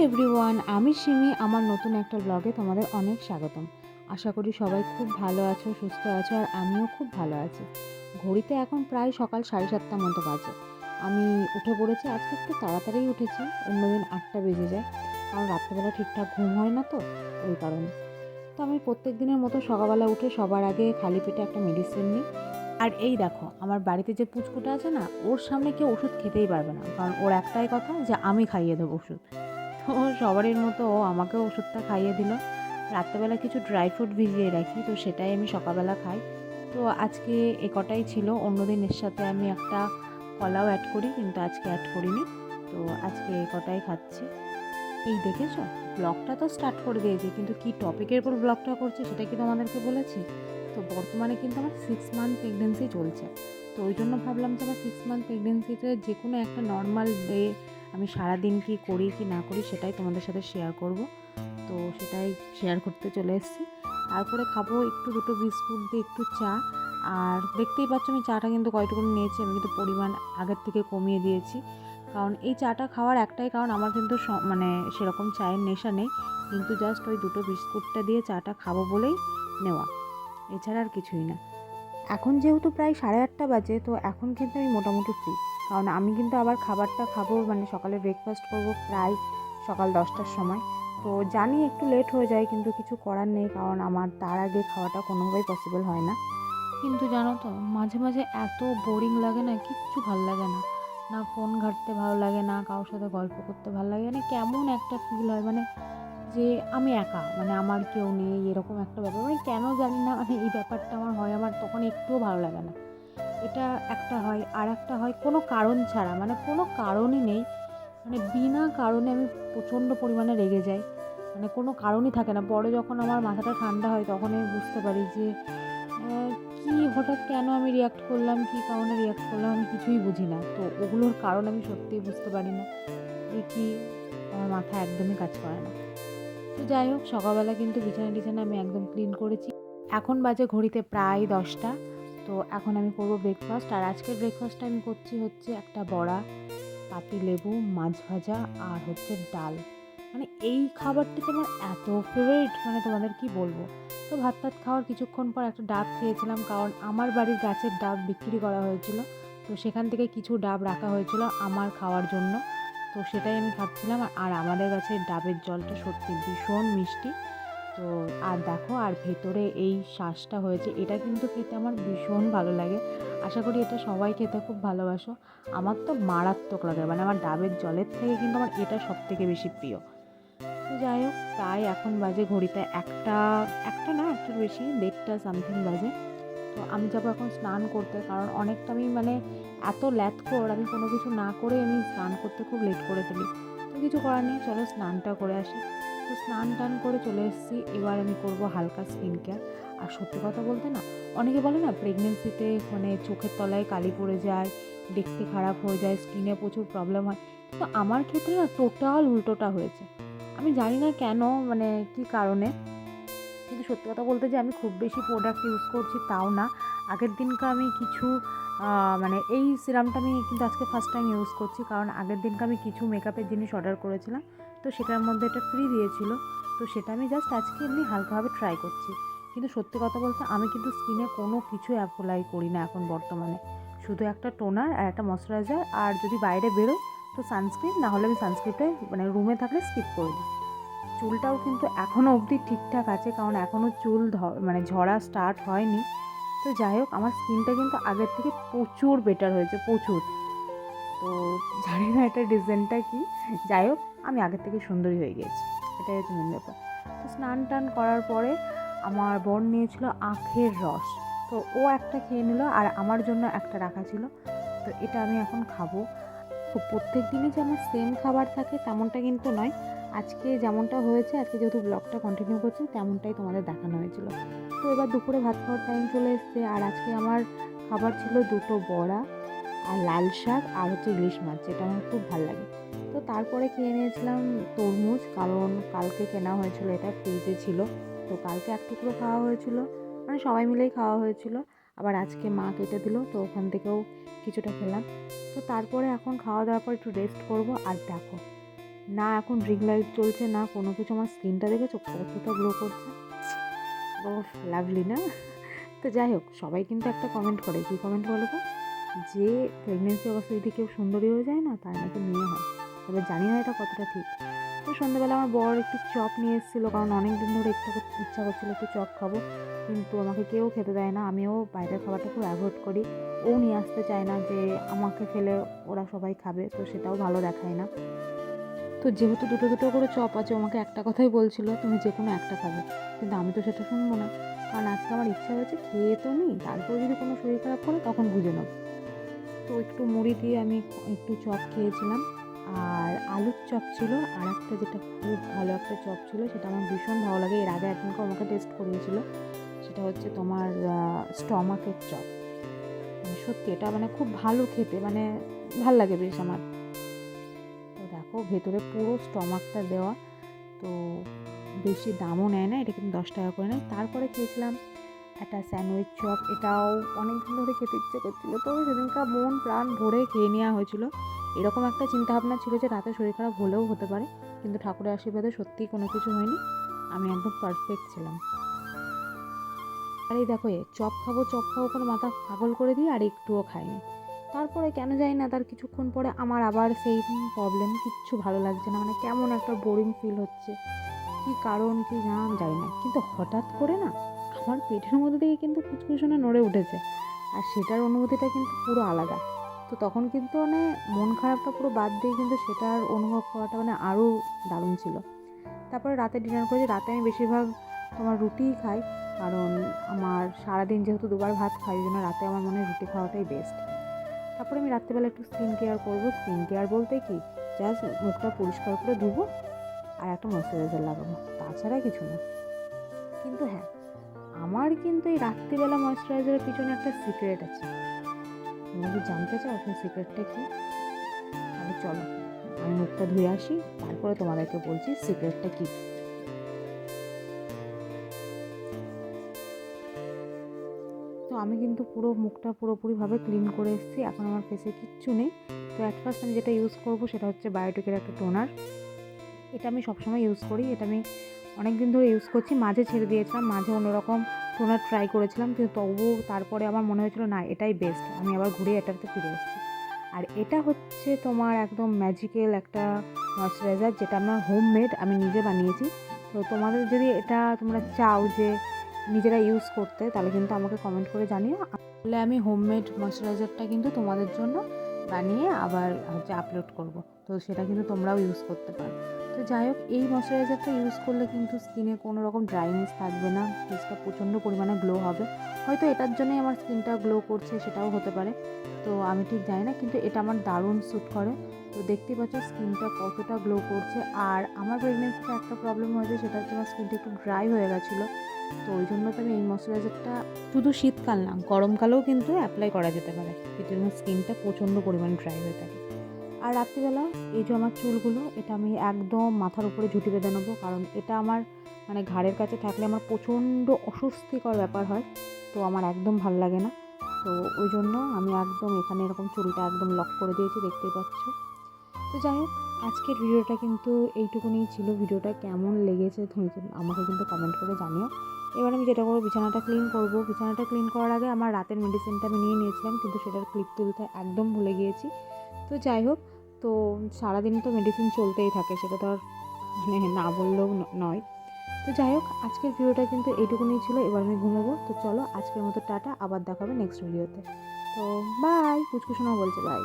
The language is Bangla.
এভরিওয়ান, আমি সিমি। আমার নতুন একটা ব্লগে তোমাদের অনেক স্বাগতম। আশা করি সবাই খুব ভালো আছো, সুস্থ আছো, আর আমিও খুব ভালো আছি। ঘড়িতে এখন প্রায় সকাল 7:30 মতো বাজে। আমি উঠে পড়েছি, আজকে একটু তাড়াতাড়ি উঠেছি। অন্যদিন 8টা বেজে যায়, কারণ রাত্রেবেলা ঠিকঠাক ঘুম হয় না, তো ওই কারণে। তো আমি প্রত্যেক দিনের মতো সকালবেলা উঠে সবার আগে খালি পেটে একটা মেডিসিন নিই। আর এই দেখো, আমার বাড়িতে যে পুচকুটা আছে না, ওর সামনে কেউ ওষুধ খেতেই পারবে না, কারণ ওর একটাই কথা যে আমি খাইয়ে দেবো ওষুধ। তো সবারই মতো ও আমাকেও ওষুধটা খাইয়ে দিল। রাত্রেবেলা কিছু ড্রাই ফ্রুট ভিজিয়ে রাখি, তো সেটাই আমি সকালবেলা খাই। তো আজকে এ কটাই ছিল। অন্যদিন এর সাথে আমি একটা কলাও অ্যাড করি, কিন্তু আজকে অ্যাড করিনি। তো আজকে এ কটাই খাচ্ছি। এই দেখেছো, ব্লগটা তো স্টার্ট করে দিয়েছি, কিন্তু কি টপিকের উপর ব্লগটা করছি সেটা কি তোমাদেরকে বলেছি? তো বর্তমানে কিন্তু আমার 6 মান্থ প্রেগনেন্সি চলছে। তো ওই জন্য ভাবলাম যে আমার 6 মান্থ প্রেগনেন্সিতে যে কোনো একটা নর্মাল ডে আমি সারাদিন কি করি কি না করি সেটাই তোমাদের সাথে শেয়ার করব। তো সেটাই শেয়ার করতে চলে এসেছি। তারপরে খাবো একটু দুটো বিস্কুট দিয়ে একটু চা। আর দেখতেই পাচ্ছ আমি চাটা কিন্তু কয়টুকু নিয়েছি, আমি কিন্তু পরিমাণ আগের থেকে কমিয়ে দিয়েছি। কারণ এই চাটা খাওয়ার একটাই কারণ, আমার কিন্তু মানে সেরকম চায়ের নেশা নেই, কিন্তু জাস্ট ওই দুটো বিস্কুটটা দিয়ে চাটা খাবো বলেই নেওয়া, এছাড়া আর কিছুই না। এখন যেহেতু প্রায় 8:30 বাজে, তো এখন কিন্তু আমি মোটামুটি ফ্রি। কারণ আমি কিন্তু আবার খাবারটা খাবো, মানে সকালে ব্রেকফাস্ট করব প্রায় সকাল 10টার সময়। তো জানি একটু লেট হয়ে যায়, কিন্তু কিছু করার নেই, কারণ আমার তার আগে খাওয়াটা কোনোভাবেই পসিবল হয় না। কিন্তু জানো তো, মাঝে মাঝে এত বোরিং লাগে না, কিচ্ছু ভালো লাগে না। না ফোন ঘাঁটতে ভালো লাগে, না কারোর সাথে গল্প করতে ভালো লাগে, মানে কেমন একটা ফিল হয়, মানে যে আমি একা, মানে আমার কেউ নেই, এরকম একটা ব্যাপার। মানে কেন জানি না, মানে এই ব্যাপারটা আমার হয়, আমার তখন একটুও ভালো লাগে না। এটা একটা হয়, আর একটা হয় কোনো কারণ ছাড়া, মানে কোনো কারণই নেই, মানে বিনা কারণে আমি প্রচণ্ড পরিমাণে রেগে যাই। মানে কোনো কারণই থাকে না। পরে যখন আমার মাথাটা ঠান্ডা হয়, তখন আমি বুঝতে পারি যে কি হঠাৎ কেন আমি রিয়াক্ট করলাম, কি কারণে রিয়াক্ট করলাম, আমি কিছুই বুঝি না। তো ওগুলোর কারণ আমি সত্যিই বুঝতে পারি না যে কি, আমার মাথা একদমই কাজ করে না। তো যাই হোক, সকালবেলা কিন্তু বিছানা টিছানা আমি একদম ক্লিন করেছি। এখন বাজে ঘড়িতে প্রায় 10টা। তো এখন আমি করবো ব্রেকফাস্ট। আর আজকের ব্রেকফাস্টটা আমি করছি হচ্ছে একটা বড়া, পাতি লেবু, মাছ ভাজা, আর হচ্ছে ডাল। মানে এই খাবারটা যে আমার এত ফেভারিট, মানে তোমাদের কি বলবো। তো ভাত টাত খাওয়ার কিছুক্ষণ পর একটা ডাব খেয়েছিলাম, কারণ আমার বাড়ির গাছের ডাব বিক্রি করা হয়েছিল। তো সেখান থেকে কিছু ডাব রাখা হয়েছিল আমার খাওয়ার জন্য। তো সেটাই আমি খাচ্ছিলাম। আর আমাদের গাছের ডাবের জলটা সত্যি ভীষণ মিষ্টি। তো আর দেখো, আর ভেতরে এই শ্বাসটা হয়েছে, এটা কিন্তু খেতে আমার ভীষণ ভালো লাগে। আশা করি এটা সবাই খেতে খুব ভালোবাসো। আমার তো মারাত্মক লাগে, মানে আমার ডাবের জলের থেকে কিন্তু আমার এটা সবথেকে বেশি প্রিয়। তো যাই হোক, প্রায় এখন বাজে ঘড়িতে একটা, একটা না একটু বেশি, 1:30 সামথিং বাজে। তো আমি যাবো এখন স্নান করতে, কারণ অনেকটা আমি মানে এত ল্যাথখোর, আমি কোনো কিছু না করে আমি স্নান করতে খুব লেট করে ফেলি। তো কিছু করার নেই, চলো স্নানটা করে আসি। তো স্নান টান করে চলে এসেছি। এবার আমি করব হালকা স্কিন কেয়ার। আর সত্যি কথা বলতে না, অনেকে বলে না প্রেগনেন্সিতে মানে চোখের তলায় কালি পড়ে যায়, দেখতে খারাপ হয়ে যায়, স্কিনে প্রচুর প্রবলেম হয়। কিন্তু আমার ক্ষেত্রে না টোটাল উল্টোটা হয়েছে। আমি জানি না কেন, মানে কী কারণে। কিন্তু সত্যি কথা বলতে যে আমি খুব বেশি প্রোডাক্ট ইউজ করছি তাও না। আগের দিনকে আমি কিছু মানে এই সিরামটা আমি কিন্তু আজকে ফার্স্ট টাইম ইউজ করছি, কারণ আগের দিনকে আমি কিছু মেকআপের জিনিস অর্ডার করেছিলাম। তো সেটার মধ্যে এটা ফ্রি দিয়েছিল। তো সেটা আমি জাস্ট আজকে এমনি হালকাভাবে ট্রাই করছি। কিন্তু সত্যি কথা বলতে আমি কিন্তু স্কিনে কোনো কিছু অ্যাপ্লাই করি না এখন বর্তমানে। শুধু একটা টোনার আর একটা ময়শ্চারাইজার, আর যদি বাইরে বেরোই তো সানস্ক্রিন, না হলে আমি সানস্ক্রিনটাই মানে রুমে থাকলে স্কিপ করে দিই। চুলটাও কিন্তু এখনও অবধি ঠিকঠাক আছে, কারণ এখনও চুল মানে ঝরা স্টার্ট হয়নি। তো যাই হোক, আমার স্কিনটা কিন্তু আগের থেকে প্রচুর বেটার হয়েছে, প্রচুর। তো জানি না এটা রিজনটা কি। যাই হোক, আমি আগের থেকে সুন্দরী হয়ে গিয়েছি, এটাই হচ্ছে মেন ব্যাপার। তো স্নান টান করার পরে আমার বোন নিয়েছিল আখের রস। তো ও একটা খেয়ে নিল, আর আমার জন্য একটা রাখা ছিল। তো এটা আমি এখন খাবো। প্রত্যেক দিনই যে আমার সেম খাবার থাকে তেমনটা কিন্তু নয়। আজকে যেমনটা হয়েছে, আজকে যেহেতু ব্লগটা কন্টিনিউ করছি, তেমনটাই তোমাদের দেখানো হয়েছিল। তো এবার দুপুরে ভাত খাওয়ার টাইম চলে এসছে। আর আজকে আমার খাবার ছিল দুটো বড়া, আর লাল শাক, আর হচ্ছে ইলিশ মাছ, যেটা আমার খুব ভালো লাগে। তো তারপরে খেয়ে নিয়েছিলাম তরমুজ, কারণ কালকে কেনা হয়েছিল, এটা ফ্রিজে ছিল। তো কালকে এক টুকরো খাওয়া হয়েছিল, মানে সবাই মিলেই খাওয়া হয়েছিল। আবার আজকে মা কেটে দিল, তো ওখান থেকেও কিছুটা খেলাম। তো তারপরে এখন খাওয়া দাওয়ার পর একটু রেস্ট করব। আর দেখো, না এখন রিং লাইট চলছে না কোনো কিছু, আমার স্কিনটা দেখেছো কতটা গ্লো করছে। ও লাভলি না? তো যাই হোক, সবাই কিন্তু একটা কমেন্ট করে, কী কমেন্ট বলো তো, যে প্রেগনেন্সি অবস্থায় যদি কেউ সুন্দরী হয়ে যায় না তার নাকি মেয়ে হয়। তবে জানি না এটা কতটা ঠিক। তো সন্ধ্যেবেলা আমার বর একটু চপ নিয়ে এসেছিলো, কারণ অনেক দিন ধরে ইচ্ছা করছিলো একটু চপ খাবো, কিন্তু আমাকে কেউ খেতে দেয় না, আমিও বাইরের খাবারটা খুব অ্যাভয়েড করি। ও নিয়ে আসতে চায় না যে আমাকে ফেলে ওরা সবাই খাবে, তো সেটাও ভালো দেখায় না। তো যেহেতু দুটো দুটো করে চপ আছে, আমাকে একটা কথাই বলছিল তুমি যে কোনো একটা খাবে, কিন্তু আমি তো সেটা শুনবো না, কারণ আজকে আমার ইচ্ছা হয়েছে খেয়ে তো নিই, তারপর যদি কোনো শরীর খারাপ করে তখন বুঝে নেব। তো একটু মুড়ি দিয়ে আমি একটু চপ খেয়েছিলাম। আর আলুর চপ ছিল, আর একটা যেটা খুব ভালো একটা চপ ছিল, সেটা আমার ভীষণ ভালো লাগে, এর আগে একদিনকে আমাকে টেস্ট করিয়েছিল, সেটা হচ্ছে তোমার স্টমাকের চপ। মানে সত্যি এটা মানে খুব ভালো খেতে, মানে ভাল লাগে বেশ আমার। তো দেখো ভেতরে পুরো স্টমাকটা দেওয়া, তো বেশি দামও নেয় না, এটা কিন্তু 10 টাকা করে নেয়। তারপরে খেয়েছিলাম একটা স্যান্ডউইচ চপ, এটাও অনেক দিন ধরে খেতে ইচ্ছে করছিলো, তো সেদিনকার মন প্রাণ ভরে খেয়ে নেওয়া হয়েছিল। এরকম একটা চিন্তাভাবনা ছিল যে রাতে শরীর খারাপ হলেও হতে পারে, কিন্তু ঠাকুরের আশীর্বাদে সত্যিই কোনো কিছু হয়নি, আমি একদম পারফেক্ট ছিলাম। আর এই দেখো চপ খাবো চপ খাবো করে মাথা পাগল করে দিয়ে আর একটুও খাইনি। তারপরে কেন জানি না, তার কিছুক্ষণ পরে আমার আবার সেই প্রবলেম, কিচ্ছু ভালো লাগছে না, মানে কেমন একটা বোরিং ফিল হচ্ছে, কী কারণ কি নাম জানি না, কিন্তু হঠাৎ করে না আমার পেটের মধ্যে থেকে কিন্তু ফুসফুসনে নড়ে উঠেছে, আর সেটার অনুভূতিটা কিন্তু পুরো আলাদা। তো তখন কিন্তু মানে মন খারাপটা পুরো বাদ দিয়ে কিন্তু সেটার অনুভব করাটা মানে আরও দারুণ ছিল। তারপরে রাতে ডিনার করেছি, রাতে আমি বেশিরভাগ তোমার রুটিই খাই, কারণ আমার সারাদিন যেহেতু দুবার ভাত খাই, ওই জন্য রাতে আমার মনে হয় রুটি খাওয়াটাই বেস্ট। তারপরে আমি রাত্রেবেলা একটু স্কিন কেয়ার করবো, স্কিন কেয়ার বলতে কি, জাস্ট মুখটা পরিষ্কার করে ধুবো আর একটা ময়শ্চারাইজার লাগাবো, তাছাড়া কিছু না। কিন্তু হ্যাঁ, আমার কিন্তু এই রাত্রিবেলা ময়শ্চারাইজারের পিছনে একটা সিক্রেট আছে। তোমরা যদি জানতে চাও সেই সিক্রেটটা কি, তাহলে চলো আমি মুখটা ধুয়ে আসি, তারপরে তোমাদেরকে বলছি সিক্রেটটা কী। তো আমি কিন্তু পুরো মুখটা পুরোপুরিভাবে ক্লিন করে এসেছি, এখন আমার ফেসে কিচ্ছু নেই। তো অ্যাট ফার্স্ট আমি যেটা ইউজ করবো সেটা হচ্ছে বায়োটিকের একটা টোনার। এটা আমি সবসময় ইউজ করি, এটা আমি অনেক দিন ধরে ইউজ করছি, মাঝে ছেড়ে দিয়েছিলাম, মাঝে অন্যরকম টোনার ট্রাই করেছিলাম, কিন্তু তবুও তারপরে আমার মনে হয়েছিল না এটাই বেস্ট, আমি আবার ঘুরে এটাতে ফিরে এসেছি। আর এটা হচ্ছে তোমার একদম ম্যাজিক্যাল একটা ময়শ্চারাইজার, যেটা আমার হোমমেড, আমি নিজে বানিয়েছি। তো তোমাদের যদি এটা তোমরা চাও যে নিজেরা ইউজ করতে, তাহলে কিন্তু আমাকে কমেন্ট করে জানিও, তাহলে আমি হোমমেড ময়শ্চারাইজারটা কিন্তু তোমাদের জন্য বানিয়ে আবার হচ্ছে আপলোড করব, তো সেটা কিন্তু তোমরাও ইউজ করতে পারো। তো যাই হোক, এই ময়শ্চারাইজারটা ইউজ করলে কিন্তু স্কিনে কোনো রকম ড্রাইনেস থাকবে না, ফেসটা প্রচণ্ড পরিমাণে গ্লো হবে। হয়তো এটার জন্যই আমার স্কিনটা গ্লো করছে, সেটাও হতে পারে, তো আমি ঠিক জানি না, কিন্তু এটা আমার দারুণ স্যুট করে। তো দেখতেই পাচ্ছ স্কিনটা কতটা গ্লো করছে। আর আমার প্রেগনেন্সিতে একটা প্রবলেম হয়েছে, সেটা হচ্ছে আমার স্কিনটা একটু ড্রাই হয়ে গেছিলো, তো ওই জন্য তো আমি এই ময়শ্চারাইজারটা শুধু শীতকাল না গরমকালেও কিন্তু অ্যাপ্লাই করা যেতে পারে, এতে আমার স্কিনটা প্রচণ্ড পরিমাণে ড্রাই হয়ে থাকে। আর রাত্রিবেলা এই যে আমার চুলগুলো, এটা আমি একদম মাথার উপরে ঝুঁটি বেঁধে নেবো, কারণ এটা আমার মানে ঘাড়ের কাছে থাকলে আমার প্রচণ্ড অস্বস্তিকর ব্যাপার হয়, তো আমার একদম ভালো লাগে না। তো ওই জন্য আমি একদম এখানে এরকম চুলটা একদম লক করে দিয়েছি, দেখতেই পাচ্ছ। তো যাই হোক, আজকের ভিডিওটা কিন্তু এইটুকুনি ছিল। ভিডিওটা কেমন লেগেছে তুমি আমাকে কিন্তু কমেন্ট করে জানিও। এবার আমি যেটা করবো, বিছানাটা ক্লিন করবো। বিছানাটা ক্লিন করার আগে আমার রাতের মেডিসিনটা আমি নিয়ে নিয়েছিলাম, কিন্তু সেটার ক্লিপ তুলতে একদম ভুলে গিয়েছি। তো যাই হোক, তো সারাদিন তো মেডিসিন চলতেই থাকে, সেটা তো আর মানে না বললেও নয়। তো যাই হোক, আজকের ভিডিওটা কিন্তু এইটুকুনি ছিল। এবার আমি ঘুমোবো। তো চলো আজকের মতো টাটা, আবার দেখা হবে নেক্সট ভিডিওতে। তো বাই, পুচকুসোনাও বলছে বাই।